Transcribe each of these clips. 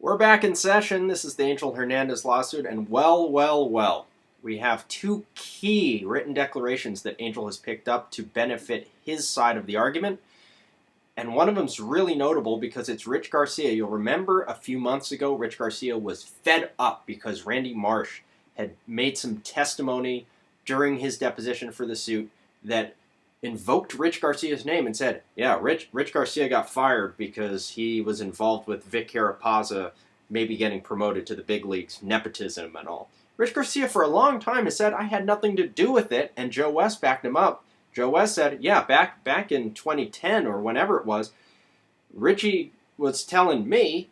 We're back in session. This is the Angel Hernandez lawsuit, and well. We have two key written declarations that Angel has picked up to benefit his side of the argument. And one of them is really notable because it's Rich Garcia. You'll remember a few months ago, Rich Garcia was fed up because Randy Marsh had made some testimony during his deposition for the suit that invoked Rich Garcia's name and said, yeah, Rich Garcia got fired because he was involved with Vic Carapazza maybe getting promoted to the big leagues, nepotism and all. Rich Garcia for a long time has said, I had nothing to do with it, and Joe West backed him up. Joe West said, yeah, back in 2010 or whenever it was, Richie was telling me,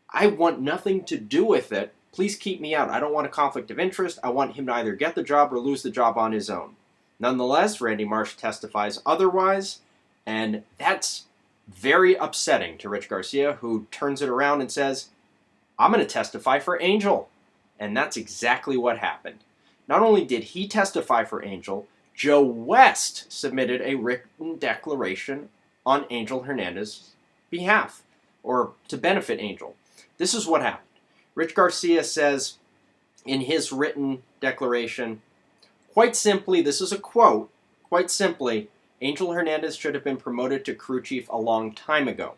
I want nothing to do with it. Please keep me out. I don't want a conflict of interest. I want him to either get the job or lose the job on his own. Nonetheless, Randy Marsh testifies otherwise, and that's very upsetting to Rich Garcia, who turns it around and says, I'm going to testify for Angel. And that's exactly what happened. Not only did he testify for Angel, Joe West submitted a written declaration on Angel Hernandez's behalf, or to benefit Angel. This is what happened. Rich Garcia says in his written declaration, quite simply, this is a quote, quite simply, Angel Hernandez should have been promoted to crew chief a long time ago.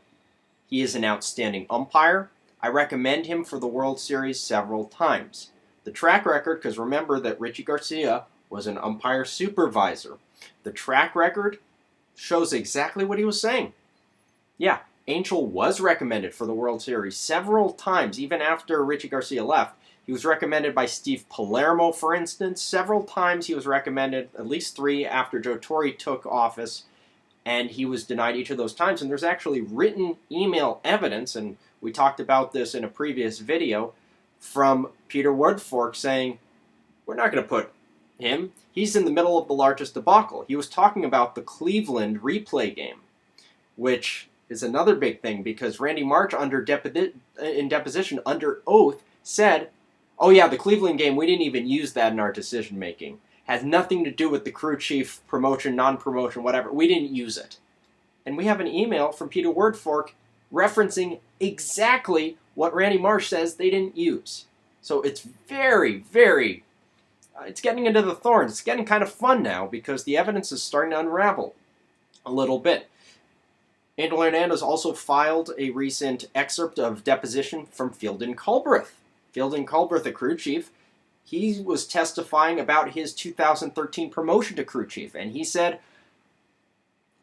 He is an outstanding umpire. I recommend him for the World Series several times. The track record, because remember that Richie Garcia was an umpire supervisor. The track record shows exactly what he was saying. Yeah, Angel was recommended for the World Series several times, even after Richie Garcia left. He was recommended by Steve Palermo, for instance. Several times he was recommended, at least 3 after Joe Torre took office, and he was denied each of those times. And there's actually written email evidence, and we talked about this in a previous video, from Peter Woodfork saying, we're not going to put him. He's in the middle of the largest debacle. He was talking about the Cleveland replay game, which is another big thing because Randy Marsh, in deposition under oath, said, oh yeah, the Cleveland game, we didn't even use that in our decision making. Has nothing to do with the crew chief promotion, non-promotion, whatever. We didn't use it. And we have an email from Peter Woodfork referencing exactly what Randy Marsh says they didn't use. So it's very, it's getting into the thorns. It's getting kind of fun now because the evidence is starting to unravel a little bit. Angel Hernandez also filed a recent excerpt of deposition from Fielding Culbreth. Fielding Culbreth, the crew chief, he was testifying about his 2013 promotion to crew chief, and he said,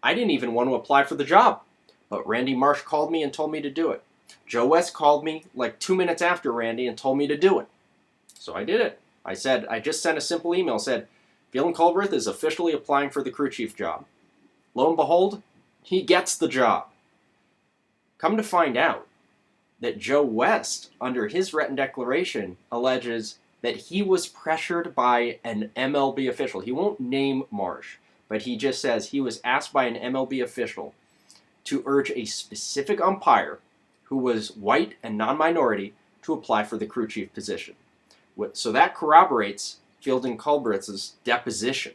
I didn't even want to apply for the job, but Randy Marsh called me and told me to do it. Joe West called me like 2 minutes after Randy and told me to do it. So I did it. I said, I just sent a simple email, said, Fielding Culbreth is officially applying for the crew chief job. Lo and behold, he gets the job. Come to find out that Joe West, under his written declaration, alleges that he was pressured by an MLB official. He won't name Marsh, but he just says he was asked by an MLB official to urge a specific umpire who was white and non-minority to apply for the crew chief position. So that corroborates Fielding Culbreth's deposition.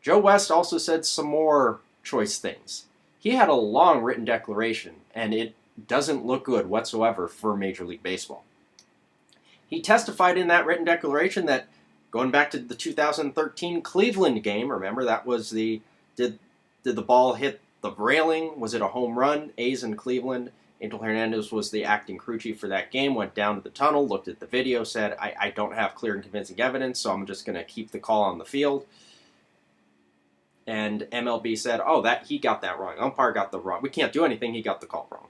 Joe West also said some more choice things. He had a long written declaration, and it doesn't look good whatsoever for Major League Baseball. He testified in that written declaration that, going back to the 2013 Cleveland game, remember that was did the ball hit the railing? Was it a home run? A's in Cleveland. Angel Hernandez was the acting crew chief for that game, went down to the tunnel, looked at the video, said, I don't have clear and convincing evidence, so I'm just going to keep the call on the field. And MLB said, oh, he got that wrong. Umpire got the wrong. We can't do anything. He got the call wrong.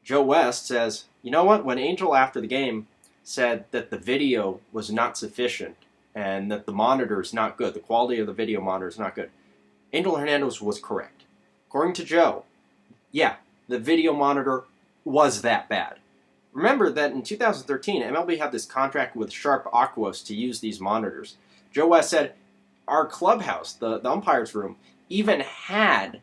Joe West says, you know what? When Angel, after the game, said that the video was not sufficient and that the monitor is not good, the quality of the video monitor is not good, Angel Hernandez was correct. According to Joe, yeah, the video monitor was that bad. Remember that in 2013, MLB had this contract with Sharp Aquos to use these monitors. Joe West said, our clubhouse, the umpire's room, even had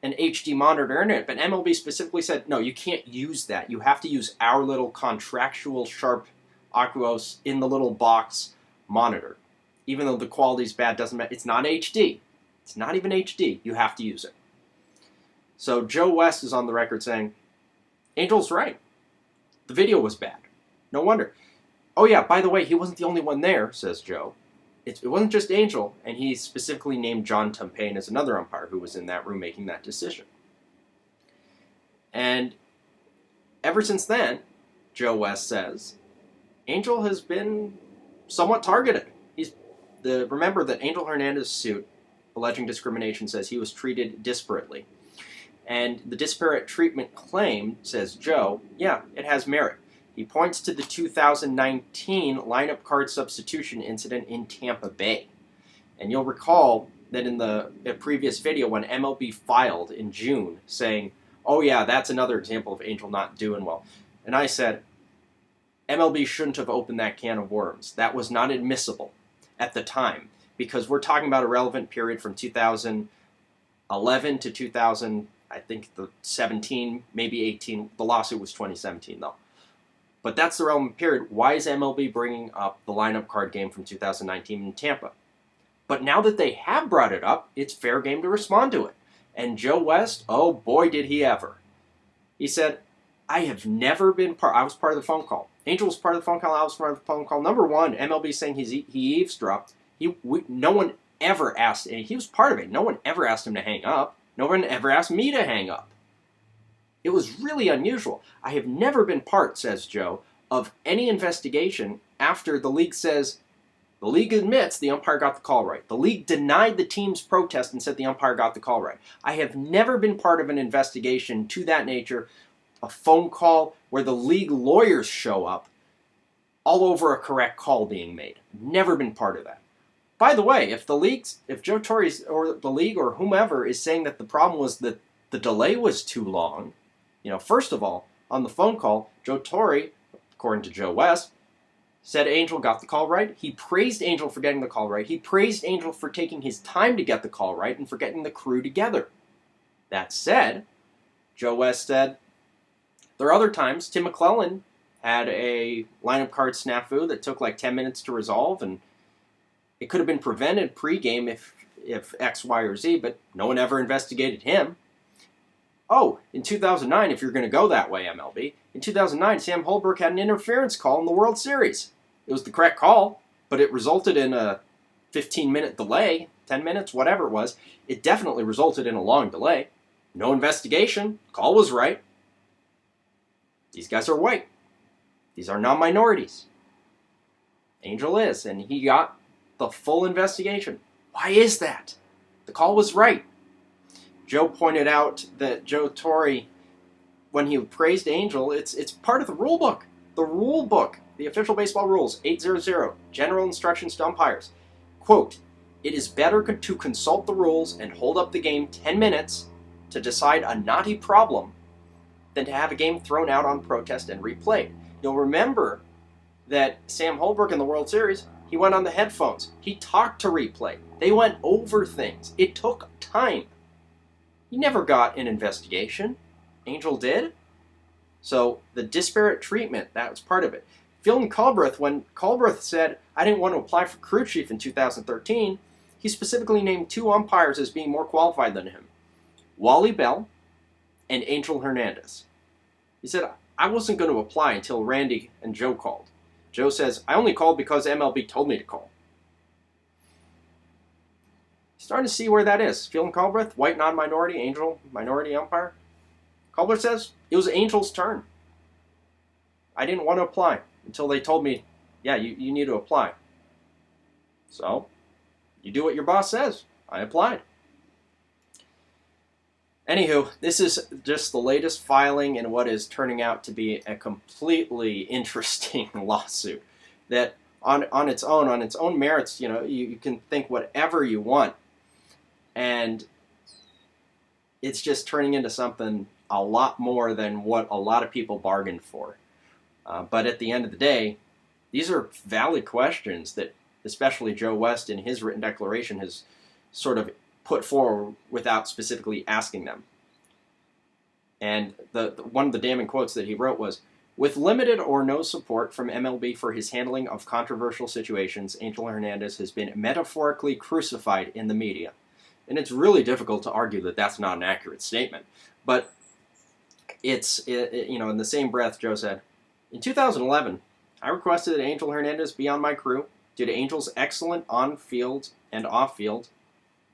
an HD monitor in it, but MLB specifically said, no, you can't use that. You have to use our little contractual Sharp Aquos in the little box monitor. Even though the quality's bad, doesn't matter. It's not HD. It's not even HD. You have to use it. So Joe West is on the record saying, Angel's right. The video was bad. No wonder. Oh yeah, by the way, he wasn't the only one there, says Joe. It wasn't just Angel, and he specifically named John Tumpane as another umpire who was in that room making that decision. And ever since then, Joe West says, Angel has been somewhat targeted. Remember that Angel Hernandez's suit alleging discrimination says he was treated disparately. And the disparate treatment claim, says Joe, yeah, it has merit. He points to the 2019 lineup card substitution incident in Tampa Bay. And you'll recall that in the previous video when MLB filed in June saying, oh yeah, that's another example of Angel not doing well. And I said, MLB shouldn't have opened that can of worms. That was not admissible at the time, because we're talking about a relevant period from 2011 to 2017, maybe 18. The lawsuit was 2017, though. But that's the relevant period. Why is MLB bringing up the lineup card game from 2019 in Tampa? But now that they have brought it up, it's fair game to respond to it. And Joe West, oh boy, did he ever. He said, I have never been I was part of the phone call. Angel was part of the phone call. I was part of the phone call. Number one, MLB saying he eavesdropped. No one ever asked, and he was part of it. No one ever asked him to hang up. No one ever asked me to hang up. It was really unusual. I have never been part, says Joe, of any investigation after the league says, the league admits the umpire got the call right. The league denied the team's protest and said the umpire got the call right. I have never been part of an investigation to that nature, a phone call where the league lawyers show up all over a correct call being made. Never been part of that. By the way, if Joe Torre or the league or whomever is saying that the problem was that the delay was too long, first of all, on the phone call, Joe Torre, according to Joe West, said Angel got the call right. He praised Angel for getting the call right. He praised Angel for taking his time to get the call right and for getting the crew together. That said, Joe West said, there are other times. Tim McClellan had a lineup card snafu that took like 10 minutes to resolve, and it could have been prevented pregame if X, Y, or Z, but no one ever investigated him. Oh, in 2009, if you're going to go that way, MLB, in 2009, Sam Holbrook had an interference call in the World Series. It was the correct call, but it resulted in a 15-minute delay, 10 minutes, whatever it was. It definitely resulted in a long delay. No investigation. Call was right. These guys are white. These are not minorities. Angel is, and he got the full investigation. Why is that? The call was right. Joe pointed out that Joe Torre, when he praised Angel, it's part of the rule book. The rule book, the official baseball rules, 800, general instructions to umpires. Quote, it is better to consult the rules and hold up the game 10 minutes to decide a knotty problem than to have a game thrown out on protest and replayed. You'll remember that Sam Holbrook in the World Series, he went on the headphones. He talked to replay. They went over things. It took time. He never got an investigation. Angel did. So the disparate treatment, that was part of it. Phil Culbreth, when Culbreth said, I didn't want to apply for crew chief in 2013, he specifically named two umpires as being more qualified than him. Wally Bell and Angel Hernandez. He said, I wasn't going to apply until Randy and Joe called. Joe says, I only called because MLB told me to call. Starting to see where that is. Phil Culbreth, white non-minority, Angel, minority umpire. Culbreth says, it was Angel's turn. I didn't want to apply until they told me, yeah, you need to apply. So, you do what your boss says. I applied. Anywho, this is just the latest filing in what is turning out to be a completely interesting lawsuit that on its own merits, you can think whatever you want. And it's just turning into something a lot more than what a lot of people bargained for. But at the end of the day, these are valid questions that especially Joe West in his written declaration has sort of put forward without specifically asking them. And one of the damning quotes that he wrote was, with limited or no support from MLB for his handling of controversial situations, Angel Hernandez has been metaphorically crucified in the media. And it's really difficult to argue that that's not an accurate statement. But in the same breath, Joe said, In 2011, I requested that Angel Hernandez be on my crew due to Angel's excellent on-field and off-field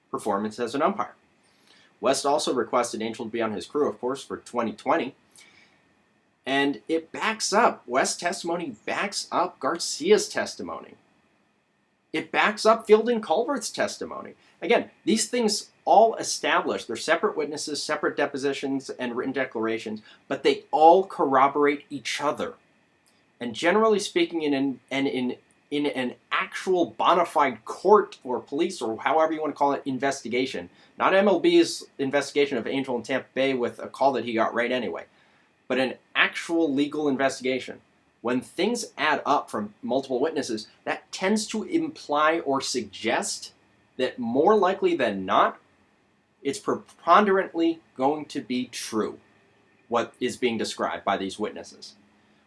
performance as an umpire. West also requested Angel to be on his crew, of course, for 2020. And it backs up. West's testimony backs up Garcia's testimony. It backs up Fielding Culbreth's testimony. Again, these things all established. They're separate witnesses, separate depositions, and written declarations, but they all corroborate each other. And generally speaking, in an actual bona fide court or police or however you want to call it investigation, not MLB's investigation of Angel in Tampa Bay with a call that he got right anyway, but an actual legal investigation, when things add up from multiple witnesses, that tends to imply or suggest that more likely than not, it's preponderantly going to be true, what is being described by these witnesses.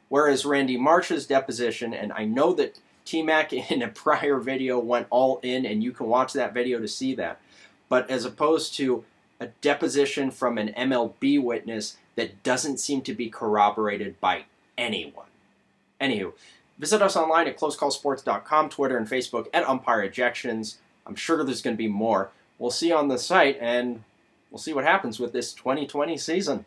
Whereas Randy Marsh's deposition, and I know that T-Mac in a prior video went all in, and you can watch that video to see that, but as opposed to a deposition from an MLB witness that doesn't seem to be corroborated by anyone. Anywho, visit us online at closecallsports.com, Twitter and Facebook at Umpire Ejections. I'm sure there's going to be more. We'll see you on the site, and we'll see what happens with this 2020 season.